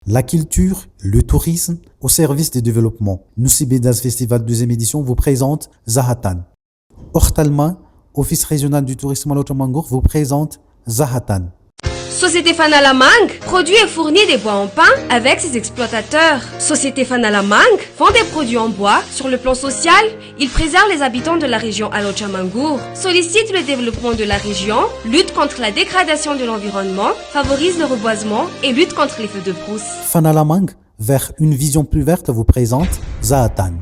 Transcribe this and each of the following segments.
La culture, le tourisme au service du développement. Nusibedas Festival 2e édition vous présente Zahatan. Ortalma, Office régional du tourisme à Lochamangour vous présente Zahatan. Société Fanalamang produit et fournit des bois en pin avec ses exploitateurs. Société Fanalamang vend des produits en bois. Sur le plan social, il préserve les habitants de la région Alochamangour, sollicite le développement de la région, lutte contre la dégradation de l'environnement, favorise le reboisement et lutte contre les feux de brousse. Fanalamang, vers une vision plus verte, vous présente Zahatan.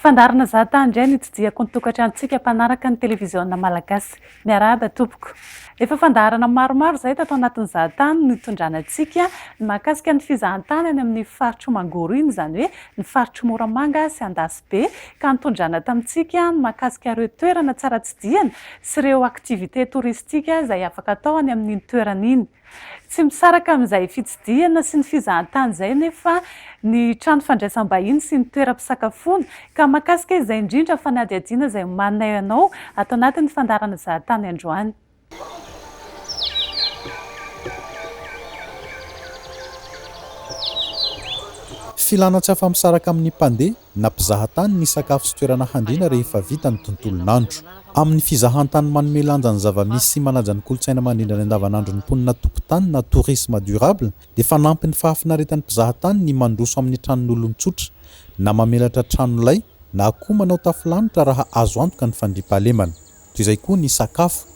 Fandarana Zahatan indray nitsidihako ny tokantranontsika mpanaraka ny televiziona malagasy. Miarahaba tompoko. Efa fandarana maromaro izay tato anatin'ny Zahatan no itondranantsika ny mahakasika ny fizahantany any amin'ny faritro Mangoro iny, izany hoe ny faritro Moramanga sy Andasibe, ka nitondrana tamintsika ny mahakasika ireo toerana tsara tsidihana sy ireo aktivite toristika izay afaka atao any amin'iny toerana iny. Tsy misaraka amin'izay fitsidihana sy ny fizahantany izay nefa ny trano fandraisam-bahiny sy ny toeram-pisakafoana, ka mahakasika izay indrindra fanadihadiana izay manay anao ato anatin'ny fandarana Zahatan androany. Filana tsy afa-misaraka amin'ny mpandeha na mpizahatany ny sakafo sy toerana handriana rehefa vita ny tontolon'andro. Amin'ny fizahantany manome lanja ny zava-misy sy manaja ny kolontsaina mandrindra ny andavanandro ny mponina tompon-tany na tourisme durable, dia fanampy ny fahafinaretan'ny mpizahatany ny mandroso amin'ny tranon'olon-tsotra na mamelatra tranolay na koa manao tafilanitra raha azo antoka ny fandriampahalemana. Toy izay koa ny sakafo.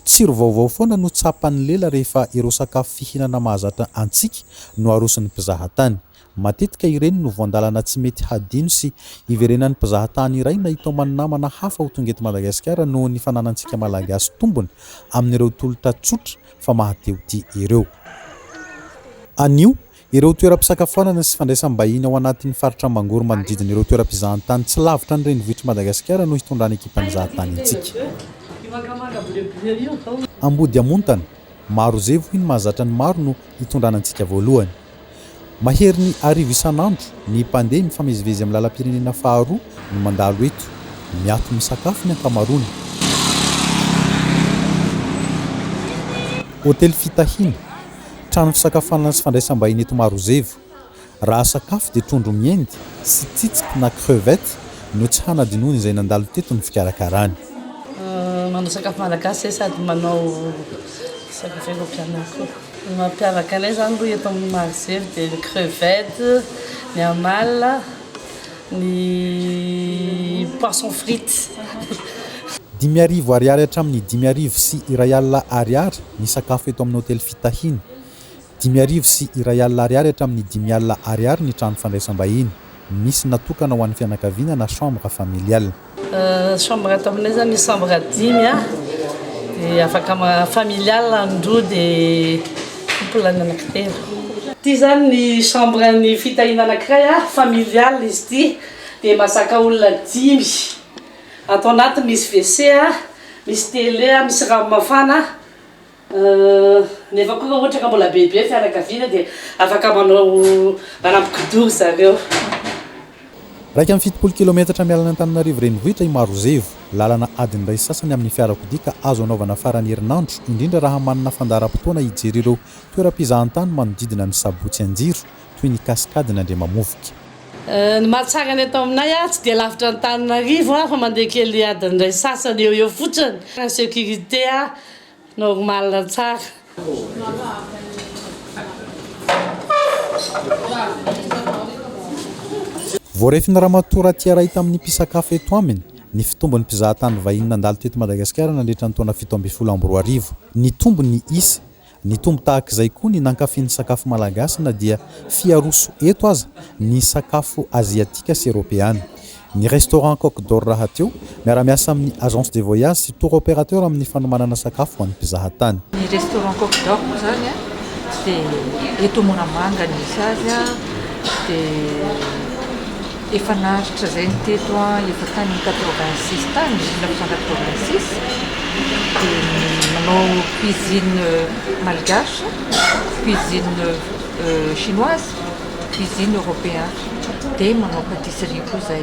Tsiro vaovao foana no tsapan'ny lela rehefa ireo sakafo fihinana mahazatra antsika no arosin'ny mpizahatany. Matetika ireny no voandalana tsy mety hadino sy iverenan'ny mpizahatany iray na itao manamana hafa ho tonga eto Madagasikara noho ny fananantsika malagasy tombony amin'ireo tolotra tsotra fa mahateo tia ireo. Anio, ireo toeram-pisakafoanana sy fandraisam-bahiny ao anatin'ny faritra Mangoro manodidina ireo toeram-pizahantany tsy lavitra ny renivohitr'i Madagasikara no hitondrany ekipan'ny Zahatan antsika. Ambody amontana, maro zevo ny mahazatra ny maro no hitondranantsika voalohany. Mahery ny arivo isan'andro ny mpandeha mifamezivezy amin'ny lalam-pirenena faharoa no mandalo eto, miato misakafo ny ankamaroany. Hôtely fitahiana, trano fisakafoanana sy fandraisam-bahiny eto Marozevo. Raha sakafo dia trondro miendy sy tsitsiky na crevette no tsy hanadinoana izay nandalo teto ny fikarakarany. Manao sakafo malagasy sady manao sakafo europiana koa. Mampiavaka anay zany aloha eto amin'ny Marozevo dia ny crevette, ny amala, ny poisson frite. 5,000 ariary hatramin'ny 5,000 sy iray alina ariary ny sakafo eto amin'ny hôtely fitahiana. 5,000 sy iray alina ariary hatramin'ny 5 alina ariary ny trano fandraisam-bahiny. Misy natokana ho an'ny fianakaviana na chambre familiale. Chambre ato aminay zany ny chambre 5 dia afaka familiale andro dia polany anankitelo. Ty zany ny chambre ny fitahiana anankiray familiale izy ty dia masaka olona 5. Ato anaty misy WC, misy télé, misy rano mafana. Nefa koa ohatra ka mbola bebe fianakaviana dia afaka manao manampikidory zareo. Raika amin'ny 70 kilometatra mialana Antananarivo renivohitra i Marozevo, lalana adiny iray sasany amin'ny fiarakodia ka azo anaovana farany herinandro, indrindra raha manana fandaharam-potoana hijery ireo toeram-pizahantany manodidina ny sabotsy anjiro toy ny kaskady na Andriamamovoka. Ny mahatsara ny atao aminay tsy dia lavitra Antananarivo fa mandeha kely adiny iray sasany eo fotsiny. Ny sécurité normal tsara. Voarefina ramatoa tiaray tamin'ny mpisakafo eto aminy, ny fitombon'ny mpizahatany vahiny nandalo teto Madagasikara nandritra ny taona 7 Ny tombony isa, ny tombo tahaka izay koa ny nankafian'ny sakafo malagasy na dia fiaroso eto aza ny sakafo aziatika sy europeana. Ny restaurant Coq d'Or raha teo miara-miasa amin'ny agence de voyage sy tour opérateur amin'ny fanomanana sakafo ho an'ny mpizahatany. Ny restaurant Coq d'Or zany dia eto Moramanga nisy azy dia efa naritra zay ny teto efa tany 86 tany 1986 dia manao cuisine malgache, cuisine chinoise, cuisine européen. Dia manao pâtisserie koa zay.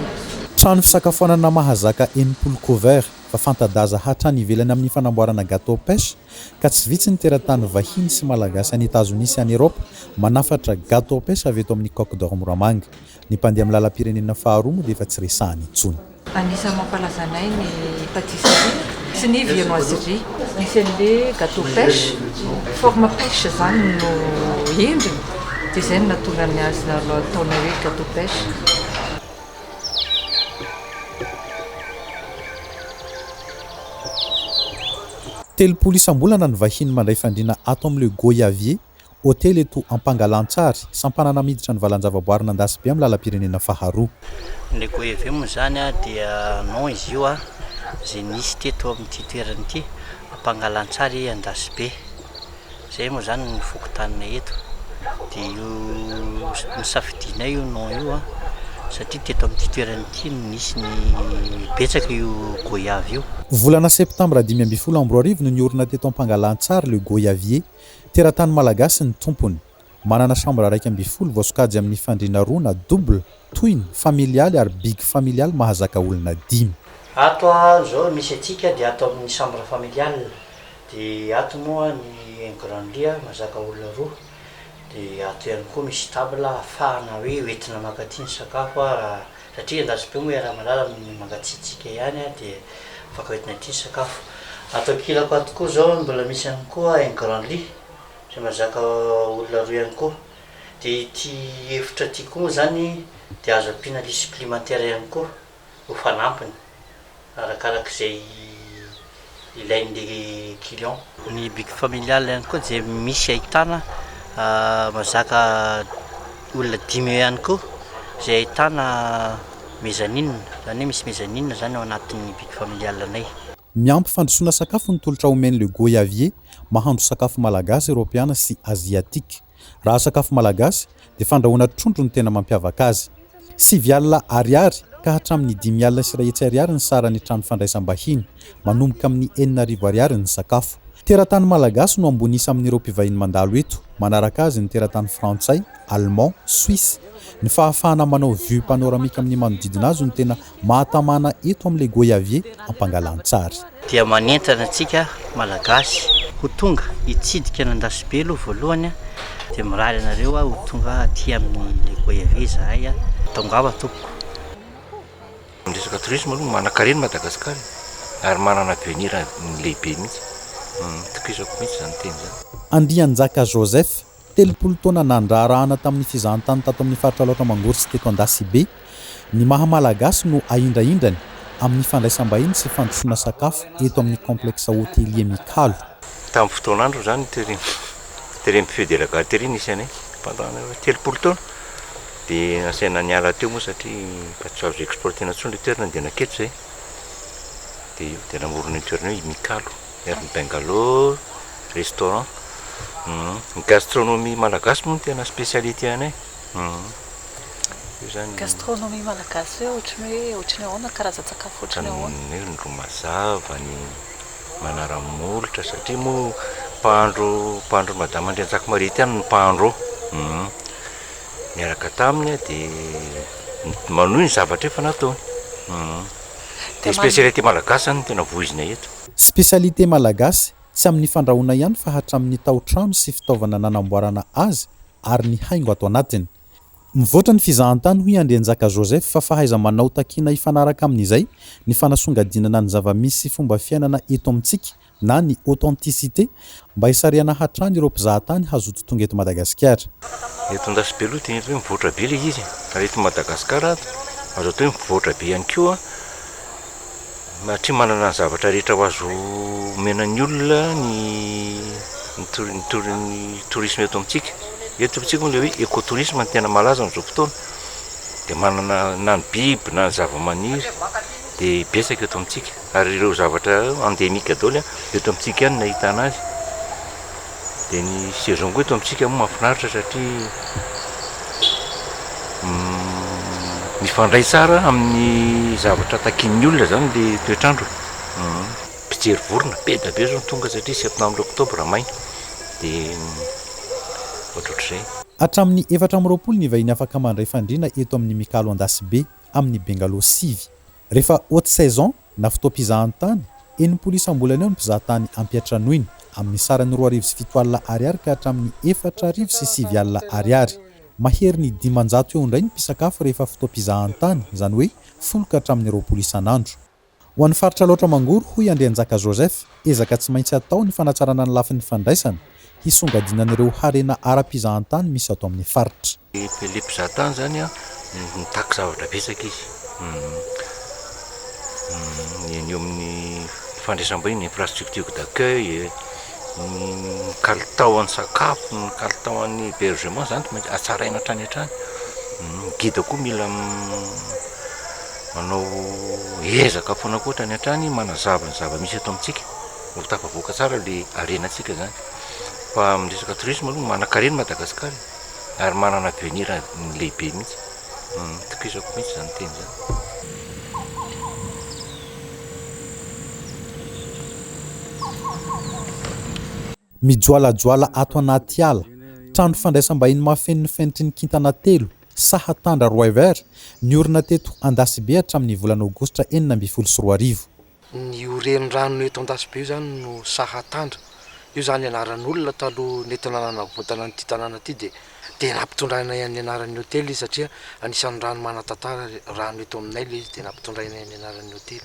Trano fisakafoanana mahazaka 80 couvert fa fantadaza hatrany ivelany amin'ny fanamboarana gâteau pêche ka tsy vitsy ny teratany vahiny sy malagasy any États-Unis sy any Europe manafatra gâteau pêche avy eto amin'ny Coque d'Or Moramanga. Ny mpandeha amin'ny lalam-pirenena faharoa moa dia efa tsy resahany intsony. Anisany mampalaza anay ny pâtisserie sy ny viennoiserie. Misy an'ilay gâteau pêche, forme pêche zany no endriny. Dia izay no nahatonga ny azy ataonay hoe gâteau pêche. Telopolo isam-bolana ny vahiny mandray fandriana ato amin'le Goyavier, hôtely eto Ampangalantsary, sampanana miditra ny valan-javaboary nandasy be amin'ny lalam-pirenena faharoa. Ny Goyavier moa zany dia non izy io izay nisy teto amin'ity toerana ity Ampangalantsary andasy be. Zay moa zany ny fokotaninay eto. Dia io nisafidinay io non io satria teto amin'ity toerana ity nisy ny betsaka io Goyave io. Volana septambra 2024 no niorina teto Ampangalantsary le Goyavier, teratany malagasy ny tompony. Manana chambre 210 voasokajy amin'ny fandriana roa na double, twin, familialy ary big familialy mahazaka olona 5. Ato zao misy atsika dia ato amin'ny chambre familiale. Dia ato moa ny grand lit mahazaka olona roa. Dia ato ihany koa misy table ahafahana hoe hoentina mankaty ny sakafo satria andasy be moa raha malala amin'ny mangatsiatsika ihany dia afaka hoentina ty sakafo. Ato ankilako ato koa zao mbola misy ihany koa un grand lit izay mahazaka olona roa ihany koa. Dia ity efitra ty koa moa zany dia azo ampiana lit supplémentaire ihany koa ho fanampiny arakarak'izay ilain'ilay client. Ny big familial ihany koa dia misy ahitana mahazaka olona 5 ihany koa izay ahitana mezzanine, zany hoe misy mezzanine zany ao anatin'ny big familial anay. Miampy fandrosoana sakafo ny tolotra omeny le Goyavier, mahandro sakafo malagasy, europeana sy aziatika. Raha sakafo malagasy dia fandrahoana trondro ny tena mampiavaka azy. 5 alina ariary ka hatramin'ny 5 alina sy 2 ariary ny sarany trano fandraisam-bahiny, manomboka amin'ny 4 ariary ny sakafo. Teratany malagasy no ambonisa amin'ireo mpivahiny mandalo eto, manaraka azy ny teratany frantsay, allemand, suisse. Ny fahafahana manao vue panoramique amin'ny manodidina azy no tena mahatamana eto amin'le Goyavier Ampangalantsary. Dia manentana antsika malagasy ho tonga hitsidika nandasy be aloha voalohany dia miraly anareo ho tonga aty amin'ny Goyavier zahay tongava tompoko. Resaka tourisme aloha manan-karena Madagasikara ary manana avenir lehibe mihitsy. Tokisako mihitsy zany teny zany. Andrianjaka Joseph, 30 taona nandrarahana tamin'ny fizahantany tato amin'ny faritra loatra Mangoritsy teto Andasy be. Ny maha malagasy no ahindrahindrany amin'ny fandraisam-bahiny sy fandrosoana sakafo eto amin'ny complexe hôtelier Mikalo. Tamin'ny fotoanandro zany terem feu de la gâterie nisy anay pendant 30 taona. Dia asaina niala teo moa satria tsy azo exportena intsony le toerana dia naketo zay. Dia io dia namorona toerana hoe Mikalo, Air Bungalow, restaurant. Ny gastronomie malagasy moa tena spécialité anay. Gastronomie malagasy hoe ohatrany ahoana karazan-tsakafo ohatrany ahoana? Ny romazava, ny manaramolotra satria moa mpahandro madame Andrianjaka Marity ihany ny mpahandro. Miaraka taminy dia manohy ny zavatra efa nataony. Dia spécialité malagasy zany tena voizina eto. Spécialité malagasy tsy amin'ny fandrahoana ihany fa hatramin'ny tao-trano sy fitaovana nanamboarana azy ary ny haingo ato anatiny. Mivoatra ny fizahantany hoy Andrianjaka Joseph fa fahaiza manao takiana ifanaraka amin'izay ny fanasongadinana ny zava-misy sy fomba fiainana eto amintsika na ny authenticité mba hisariana hatrany ireo mpizahatany hazoto tonga eto Madagasikara. Eto Andasy aloha dia hoe mivoatra be ilay izy ary eto Madagasikara azo atao hoe mivoatra be ihany koa satria manana ny zavatra rehetra ho azo menan'ny olona ny tourisme eto amintsika. Eto amintsika moa ilay hoe écotourisme no tena malaza amin'izao fotoana. Dia manana na ny biby na ny zava-maniry dia betsaka eto amintsika ary ireo zavatra endémique daholo eto amintsika ihany no ahitana azy. Dia ny saison koa eto amintsika moa mahafinaritra satria mifandray tsara amin'ny zavatra takian'ny olona zany le toetrandro. Mpijery vorona be da be zao tonga satria septambra oktobra maina dia ohatrohatr'izay. hatramin'ny 420 ny vahiny afaka mandray fandriana eto amin'ny Mikalo Andasibe amin'ny Bengalo Sivy. Rehefa haute saison na fotoam-pizahantany, enimpolo isam-bolana eo ny mpizahatany ampiatranoiny amin'ny sarany 2,7 ka hatramin'ny 4,9 mahery ny 500 eo indray ny mpisakafo rehefa fotoam-pizahantany, izany hoe 10 ka hatramin'ny 20 isan'andro. Ho an'ny faritra loatra mangoro, hoy Andrianjaka Joseph, ezaka tsy maintsy atao ny fanatsarana ny lafin'ny fandraisana hisongadinan'ireo harena ara-pizahantany misy ato amin'ny faritra. Le mpizahatany zany a mitaky zavatra betsaka izy. Ny eo amin'ny fandraisam-bahiny, infrastructure d'accueil, ny kalitao an'ny sakafo, ny kalitao an'ny hébergement zany maintsy atsaraina hatrany hatrany. Guide koa mila manao ezaka foana koa ny hatrany manazava ny zava-misy eto amintsika ho tafavoaka tsara le arenantsika zany. Fa amin'ny resaka tourisme aloha manan-karena Madagasikara ary manana avenir lehibe mihitsy. Tokisako mihitsy zany teny zany. Mijoalajoala ato anaty ala, trano fandraisam-bahiny mahafeno fenitry ny kintana 3 sahatandra Roiver niorina teto Andasibe hatramin'ny volana Aogositra 2024. Ny orenirano eto Andasibe io zany no sahatandra. Io zany anaran'olona taloha nentinanana votana n'ity tanàna ity dia nampitondraina ihany anaran'ny hôtely izy satria anisan'ny rano manan-tantara rano eto aminay le izy dia nampitondraina ihany anaran'ny hôtely.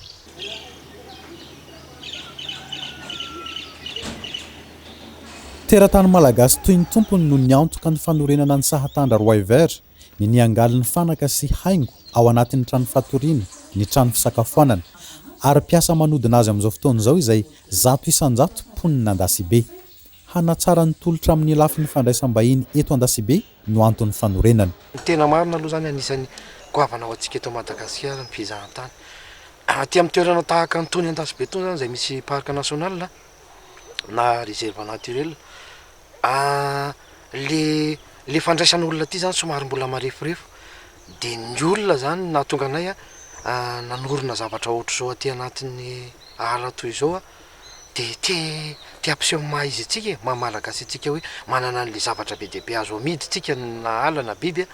Teratany malagasy toy ny tompony no niantoka ny fanorenana ny sahatandra Roiver, ny niangalin'ny fanaka sy haingo ao anatin'ny trano fatoriana, ny trano fisakafoanana ary piasa manodina azy amin'izao fotoana izao izay 100 ponina Andasibe. Hanatsara ny tolotra amin'ny lafin'ny fandraisam-bahiny eto Andasibe no antony fanorenana. Ny tena marina aloha zany anisan'ny goavana ho antsika eto Madagasikara ny fizahantany. Aty amin'ny toerana tahaka ny tony Andasibe tony zany izay misy parc national na réserve naturelle, le fandraisan'olona aty zany somary mbola marefurefo dia ny olona zany na tonga anay nanorina zavatra ohatr' izao aty anatin'ny ala toy izao dia te ampiseho maha izy atsika maha-malagasy atsika hoe manana an'le zavatra be dia be azo amidy tsika na ala na biby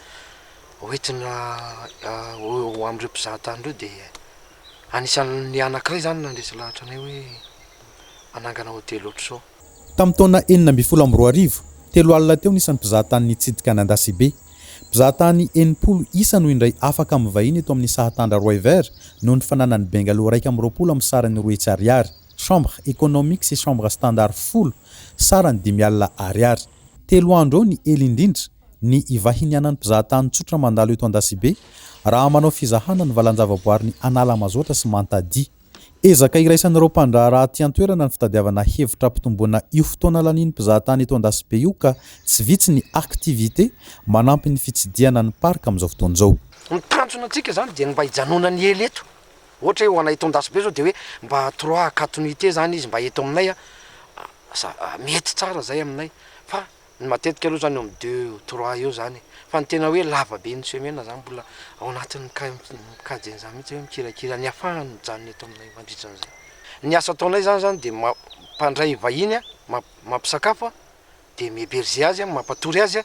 hoentina ho amin'ireo mpizahatany ireo dia anisan'ny anankiray zany nandresy lahatra anay hoe anangana hôtely ohatr' izao. Tamin'ny taona 2012, 3 alina teo nisan'ny mpizahatany nitsidika any Andasibe. Mpizahatany 90 isa no indray afaka amin'ny vahiny eto amin'ny sahatandra Roiver noho ny fananany Bengalo 120 amin'ny sarany 2 chambre économique sy chambre standard full sarany 5,000. 3 andro ny ely indrindra ny ivahiny anan'ny mpizahatany tsotra mandalo eto Andasibe raha manao fizahana ny valanjavaboary ny Anala Mazotra sy Mantadi. Ezaka iraisan'ireo mpandraharaha aty an-toerana ny fitadiavana hevitra ampitomboana io fotoana laniany mpizahatany eto Andasibe io ka tsy vitsy ny aktivité manampy ny fitsidiana ny parka amin'izao fotoana izao. Ny tanjona antsika zany dia mba hijanona ny ely eto. Ohatra hoe ho anay eto Andasibe zao dia hoe mba 3 4 nuitées zany izy mba eto aminay mety tsara zay aminay. Fa ny matetika aloha zany eo amin'ny 2 3 eo zany. Fa ny tena hoe lava be ny semaine zany mbola ao anatin'ny cadre zany mihitsy hoe mikirakira ny afahany mijanona eto aminay mandritra an'izay. Ny asa ataonay zany dia mampandray vahiny mampisakafo dia mihéberger azy mampatory azy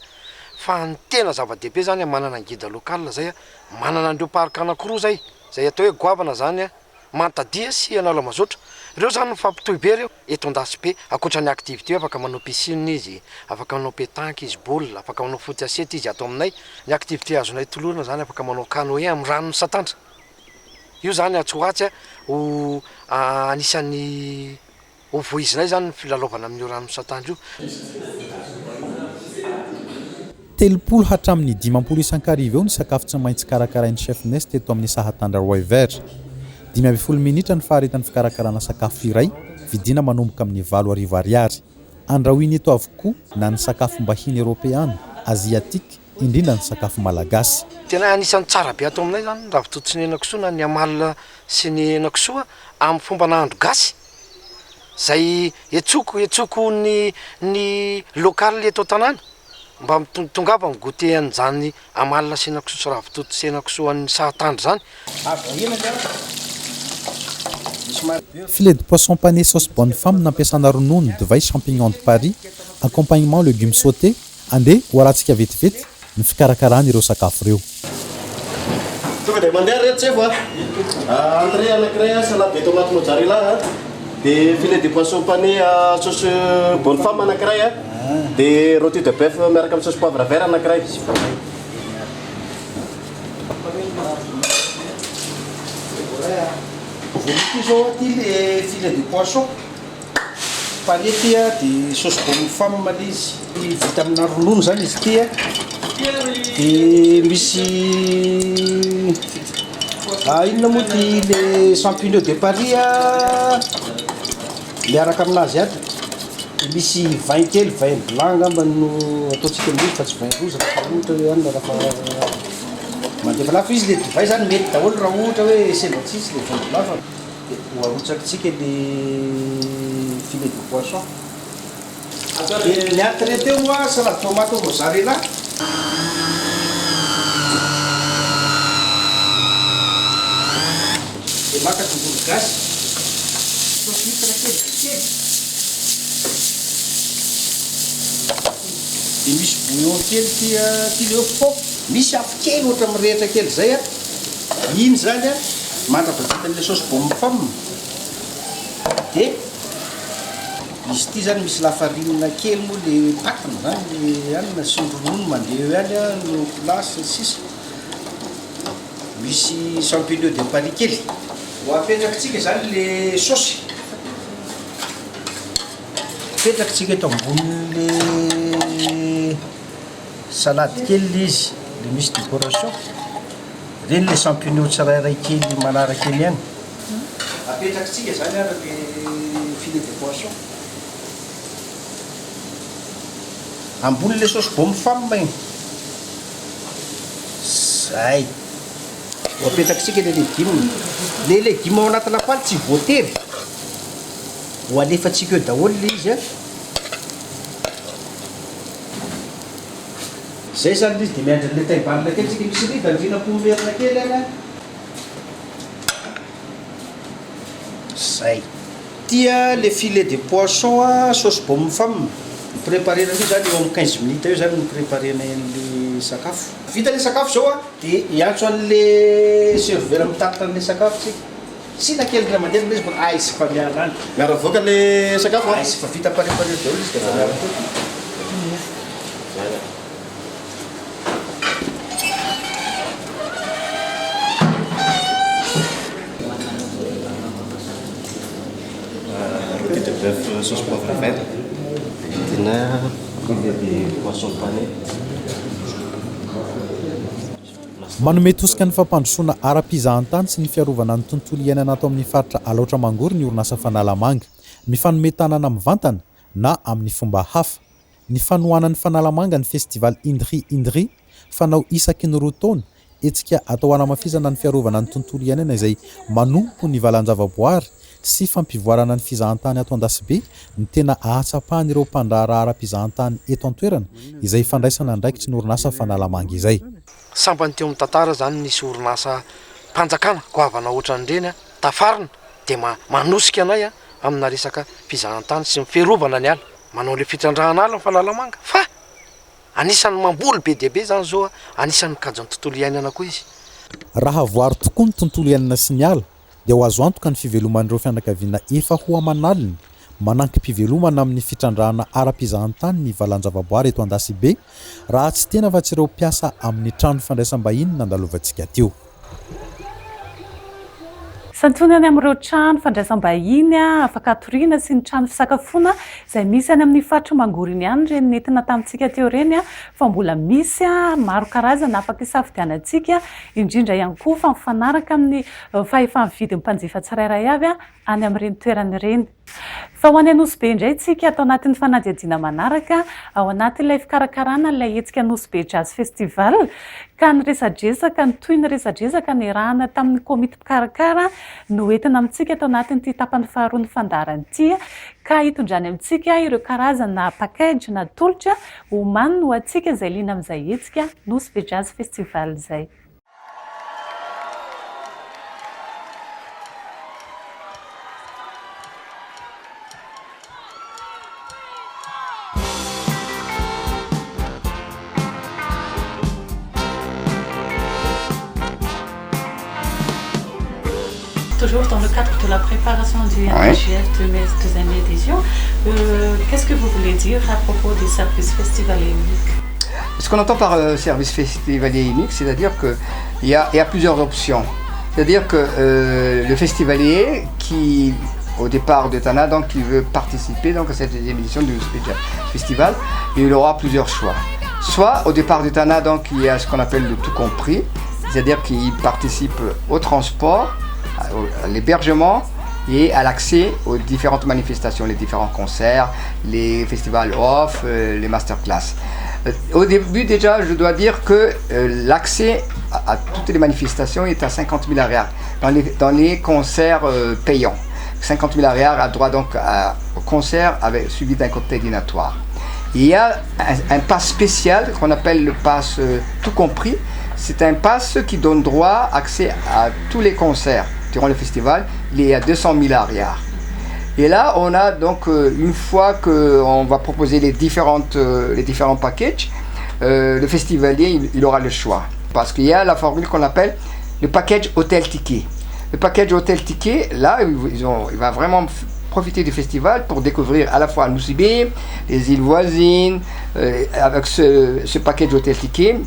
fa ny tena zava-dehibe zany manana ny guide local zay manana an'ireo parc anankiroa zay atao hoe goavana zany Mantadi sy Anala Mazotra. Ireo zany mifampitohy be ireo eto Andasibe akoatra ny activité afaka manao piscine izy, afaka manao pétanque izy, boule, afaka manao foot assiette izy atao aminay. Ny activité azonay tolorana zany afaka manao canoë amin'ny rano misatandra. Io zany atsoatsy ho anisan'ny ho voizinay zany ny filalaovana amin'ny rano misatandra io. 30 hatramin'ny 50 isan-kariva eo ny sakafo tsy maintsy karakarain'ny chef nest eto amin'ny sahatandra Roiver. 15 minitra ny faharetan'ny fikarakarana sakafo iray vidina manomboka amin'ny 7 ariary. Andrahoiny eto avokoa na ny sakafo mbahiny Europeana, Aziatika, indrindra ny sakafo malagasy. Tena anisan'ny tsara be ato aminay zany ravitoto sy ny henakisoa na ny amalona sy ny henakisoa amin'ny fomba nahandro gasy. Zay etsoko ny local eto tanàna mba tongava ny goûter an'izany amalona sy henakisoa sy ravitoto sy henakisoa ny sahatandra zany. Filet de poisson pané sauce bonne femme nampiasana ronono, divay, champignon de Paris, accompagnement légumes sautés andeha ho arantsika vetivety ny fikarakarana ireo sakafo ireo. tonga dia mandeha reto tsefo entrée anankiray salade eto anaty mozzarella dia filet de poisson pané sauce bonne femme anankiray dia rôti de bœuf miaraka amin'ny sauce poivre vert anankiray. Voliko zao ty le filet de poisson pané ty dia sauce bonne femme le izy vita amina ronono zany izy ty dia misy inona moa ty le champignon de Paris miaraka aminazy ato misy vin kely vin blanc ngamba no ataontsika amin'iny fa tsy vin rouge raha ohatra hoe anina raha mandefa lafo izy le divay zany mety daholo raha ohatra hoe sevatsisy le vin blanc fa ho arotsakitsika le filet de poisson. Ny entrée teo moa salade tomate mozzarella. Dia maka tongolo gasy saosy huître kely. Dia misy bouillon kely ty leo fô misy afo kely ohatra mirehitra kely zay iny zany mandrapavitan'le sauce bonne femme. Dia izy ty zany misy lafarinina kely moa le patiny zany le anina sy ronono mandeha eo ihany no place sisa misy champignon de Paris kely ho apetrakitsika zany le saosy apetrakitsika eto ambonin'le salade kely le izy le misy décoration reny le champignon tsirairay kely manaraka eny ihany apetrakitsika zany araka filet de poisson ambon'le sauce bonne femme igny zay ho apetrakitsika le légume ao anaty lapoaly tsy voatery ho alefatsika eo daholo le izy zay zany le izy dia miandrin'le taille-balle kely tsika misy riva andrina-pomerina kely any zay tia le filet de poisson sauce bonne femme préparena io zany eo amin'ny 15 minutes eo zany préparena le sakafo vita le sakafo zao dia iantso an'le serveur mitatitra an'le sakafo tsika sina kely raha mandeha le izy fa aisy fa miala any miaravoaka le sakafo aisy fa vita préparé daholo izy dia fa miaravoaka. Rôti de bœuf sauce poivre vert dina filet de poisson pané. manome tosika ny fampandrosoana ara-pizahantany sy ny fiarovana ny tontolo iainana ato amin'ny faritra alaotra mangory ny orinasa fanalamanga mifanome tanana mivantana na amin'ny fomba hafa ny fanohanan'ny fanalamanga ny festival indri fanao isaky ny roa taona etsika atao hanamafizana ny fiarovana ny tontolo iainana izay manompo ny valan-javaboary sy fampivoarana ny fizahantany ato Andasibe ny tena ahatsapahan'ireo mpandraharaha ara-pizahantany eto an-toerana izay fandraisana andraikitry ny orinasa fanalamanga izay. Sampany teo amin'ny tantara zany nisy orinasa mpanjakana goavana ohatran'ireny tafarina dia manosika anay amina resaka fizahantany sy mifiarovana ny ala manao le fitrandrahana ala ny fanalamanga fa anisan'ny mamboly be dia be zany zao anisan'ny mikajy ny tontolo iainana koa izy. Raha voary tokoa ny tontolo iainana sy ny ala dia ho azo antoka ny fiveloman'ireo fianakaviana efa ho aman'alina mananky-pivelomana amin'ny fitrandrahana ara-pizahantany ny valan-javaboary eto Andasibe raha tsy tena fa tsy ireo mpiasa amin'ny trano fandraisam-bahiny nandalovantsika teo. Santionany amin'ireo trano fandraisam-bahiny afaka atoriana sy ny trano fisakafoana izay misy any amin'ny faritra Mangoriny ihany ireny nentina tamintsika teo ireny fa mbola misy maro karazana afaka hisafidianantsika indrindra ihany koa fa mifanaraka amin'ny fahefa-mividy mpanjifa tsirairay avy any amin'ireny toerana ireny. Fa ho any Anosibe indray tsika atao anatin'ny fanadihadiana manaraka ao anatin'ilay fikarakarana ilay hetsika Anosibe Jazz Festival ka ny resadresaka ny toy ny resadresaka ny rahana tamin'ny komity mpikarakara no entina amintsika atao anatin'ity tapany faharoa ny fandaran'ity ka hitondrany amintsika ireo karazana package na tolotra homany no atsika izay liana amin'izay hetsika Anosibe Jazz Festival izay. toujours dans le cadre de la préparation du NGF de mes deuxième édition. Qu'est-ce que vous voulez dire à propos des services festivaliers uniques? Ce qu'on entend par service festivalier unique, c'est-à-dire qu'il y a plusieurs options. C'est-à-dire que le festivalier qui, au départ de Tana, donc qui veut participer donc, à cette deuxième édition du festival, il aura plusieurs choix. Soit au départ de Tana, donc il y a ce qu'on appelle le tout compris, c'est-à-dire qu'il participe au transport, à l'hébergement et à l'accès aux différentes manifestations, les différents concerts, les festivals off, les masterclass. Au début déjà, je dois dire que l'accès à toutes les manifestations est à 50 000 arrières dans les concerts payants. 50 000 arrières a droit donc au concert suivi d'un cocktail dînatoire. Il y a un pass spécial qu'on appelle le pass tout compris. C'est un pass qui donne droit accès à tous les concerts durant le festival. Il y a 200 000 arrières. Et là, on a donc, une fois qu'on va proposer les différents packages, le festivalier, il aura le choix. Parce qu'il y a la formule qu'on appelle le package hôtel ticket. Le package hôtel ticket, là, il va vraiment profiter du festival pour découvrir à la fois Nosy-Be, les îles voisines, avec ce package hôtel ticket,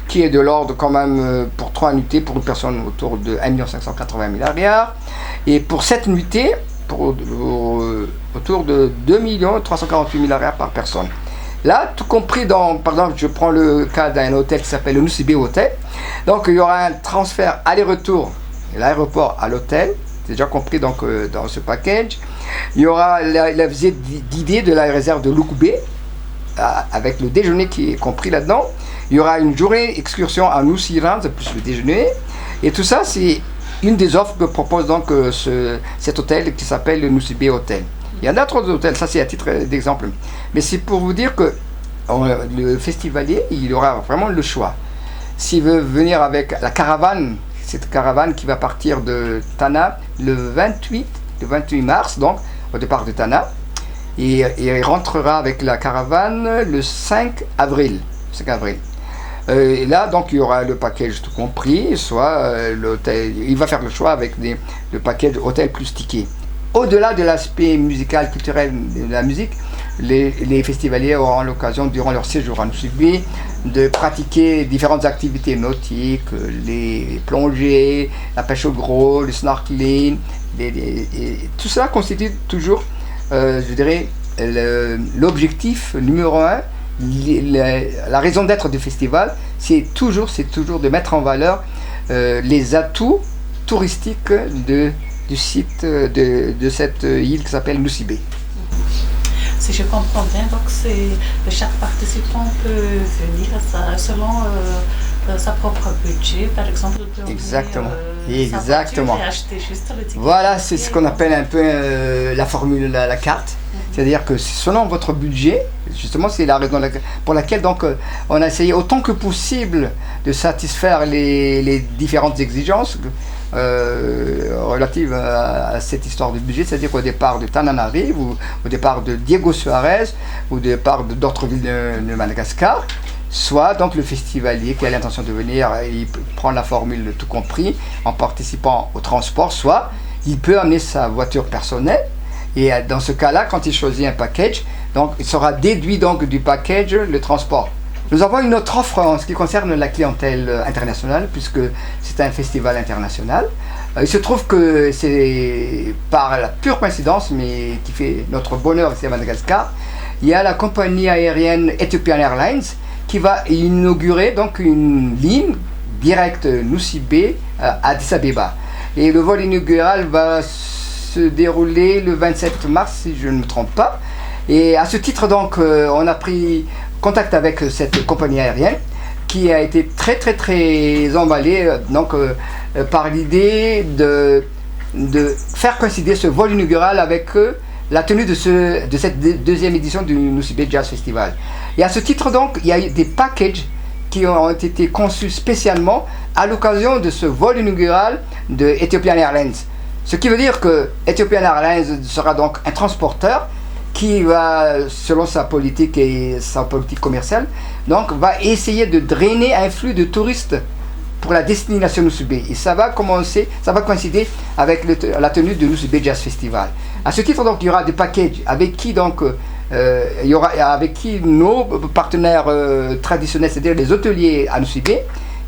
qui est de l'ordre quand même pour 3 nuitées pour une personne autour de 1 580 000 arrières. Et pour 7 nuitées, autour de 2 348 000 arrières par personne. Là, tout compris dans, par exemple, je prends le cas d'un hôtel qui s'appelle le Nosy-Be Hotel. Donc il y aura un transfert aller-retour de l'aéroport à l'hôtel, c'est déjà compris donc, dans ce package. Il y aura la visite guidée de la réserve de Luku-Be, avec le déjeuner qui est compris là-dedans. Il y aura une journée excursion à Nosy-Rance, plus le déjeuner. Et tout ça, c'est une des offres que propose donc cet hôtel qui s'appelle le Nosy-Be Hotel. Il y en a d'autres hôtels, ça c'est à titre d'exemple. Mais c'est pour vous dire que le festivalier, il aura vraiment le choix. S'il veut venir avec la caravane, cette caravane qui va partir de Tana le 28 mars, donc au départ de Tana, et il rentrera avec la caravane le 5 avril. Et là, donc, il y aura le package tout compris, soit l'hôtel. Il va faire le choix avec le package hôtel plus ticket. Au-delà de l'aspect musical, culturel de la musique, les festivaliers auront l'occasion, durant leur séjour à Nosy-Be, de pratiquer différentes activités nautiques, les plongées, la pêche au gros, le snorkeling. Tout cela constitue toujours, je dirais, l'objectif numéro 1. La raison d'être du festival, c'est toujours de mettre en valeur les atouts touristiques du site de cette île qui s'appelle Nosy-Be. Si je comprends bien, donc chaque participant peut venir selon sa propre budget, par exemple. Exactement. Et acheter juste le ticket. Voilà, c'est ce qu'on appelle un peu la formule, la carte. C'est-à-dire que selon votre budget, justement, c'est la raison pour laquelle donc, on a essayé autant que possible de satisfaire les différentes exigences relatives à cette histoire de budget, c'est-à-dire au départ de Tananarive, ou au départ de Diego Suarez, ou au départ d'autres villes de Madagascar, soit donc le festivalier qui a l'intention de venir, il prend la formule tout compris en participant au transport, soit il peut amener sa voiture personnelle. Et dans ce cas-là, quand il choisit un package, donc il sera déduit donc du package le transport. Nous avons une autre offre en ce qui concerne la clientèle internationale, puisque c'est un festival international. Il se trouve que c'est par la pure coïncidence, mais qui fait notre bonheur ici à Madagascar, il y a la compagnie aérienne Ethiopian Airlines qui va inaugurer donc une ligne directe Nosy-Be à Addis Abeba. Et le vol inaugural va se dérouler le 27 mars, si je ne me trompe pas. Et à ce titre, donc, on a pris contact avec cette compagnie aérienne qui a été très emballée donc, par l'idée de faire coïncider ce vol inaugural avec la tenue de cette deuxième édition du Nosy-Be Jazz Festival. Et à ce titre, donc, il y a des packages qui ont été conçus spécialement à l'occasion de ce vol inaugural de Ethiopian Airlines. Ce qui veut dire que Ethiopian Airlines sera donc un transporteur qui va, selon sa politique et sa politique commerciale, donc va essayer de drainer un flux de touristes pour la destination Nosubé. Et ça va coïncider avec la tenue de Nosubé Jazz Festival. À ce titre, donc, il y aura des packages avec qui nos partenaires traditionnels, c'est-à-dire les hôteliers à Nosubé,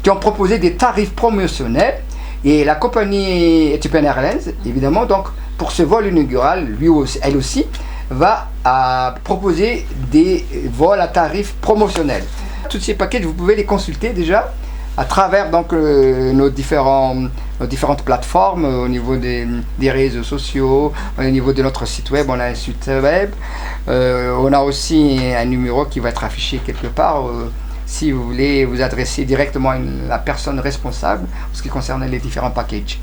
qui ont proposé des tarifs promotionnels. Et la compagnie Ethiopian Airlines, évidemment, donc, pour ce vol inaugural, elle aussi, va proposer des vols à tarifs promotionnels. Tous ces packages, vous pouvez les consulter déjà à travers donc, nos différentes plateformes, au niveau des réseaux sociaux, au niveau de notre site web. On a un site web, on a aussi un numéro qui va être affiché quelque part. Si vous voulez vous adresser directement à la personne responsable en ce qui concerne les différents packages.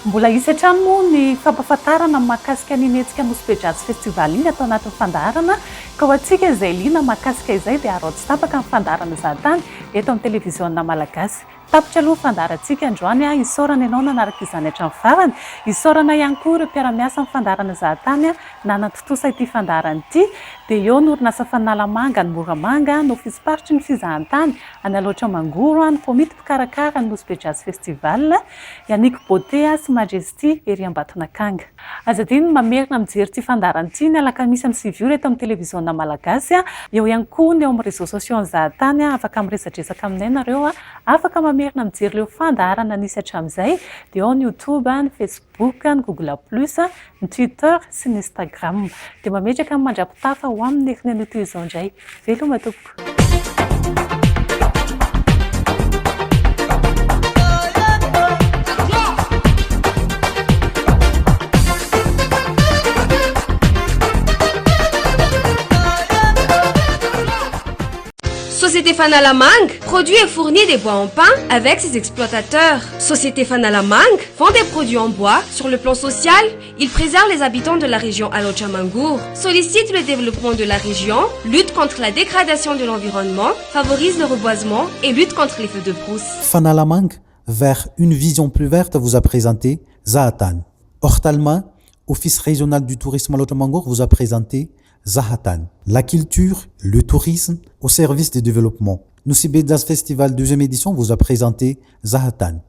Mbola isy hatrany moa ny fampahafantarana mahakasika ny nentsika Nosy Jazz Festival iny atao anatin'ny fandaharana ka ho antsika izay liana mahakasika izay dia arao tsy tapaka amin'ny fandaharana zahantany eto amin'ny televiziona malagasy. Tapitra aloha fandaharantsika androany isaorana ianao nanaraka izany hatramin'ny farany, isaorana ihany koa ireo mpiara-miasa amin'ny fandaharana zahantany nanatotosa ity fandaharana ity dia eo ny orinasa Fanalamanga ny Moramanga no ofisy-paritry ny fizahantany any Alaotramangoro ny komity mpikarakara ny Nosy Jazz Festival Yannick Beauté sy Majesty ery Ambatonakanga. Azadiny mamerina mijery ity fandaharana ity ny alakamisy amin'ny 7 eto amin'ny televiziona malagasy. Eo ihany koa ny eo amin'ny réseaux sociaux ny zahantany afaka miresadresaka aminay nareo, afaka mamerina mijery leo fandaharana nisy hatramin'izay dia ao ny YouTube, ny Facebook, ny Google+, ny Twitter sy ny Instagram. Dia mametraka amin'ny mandrapitafa ho amin'ny ekiny an'ito izao indray. Veloma tompoko. Société Fanalamang produit et fournit des bois en pain avec ses exploitateurs. Société Fanalamang vend des produits en bois. Sur le plan social, il préserve les habitants de la région Alaotramangoro, sollicite le développement de la région, lutte contre la dégradation de l'environnement, favorise le reboisement et lutte contre les feux de brousse. Fanalamang, vers une vision plus verte, vous a présenté Zahatan. Ortalma, Office régional du tourisme Alaotramangoro, vous a présenté Zahatan. La culture, le tourisme au service du développement. Nosy Jazz Festival 2e édition vous a présenté Zahatan.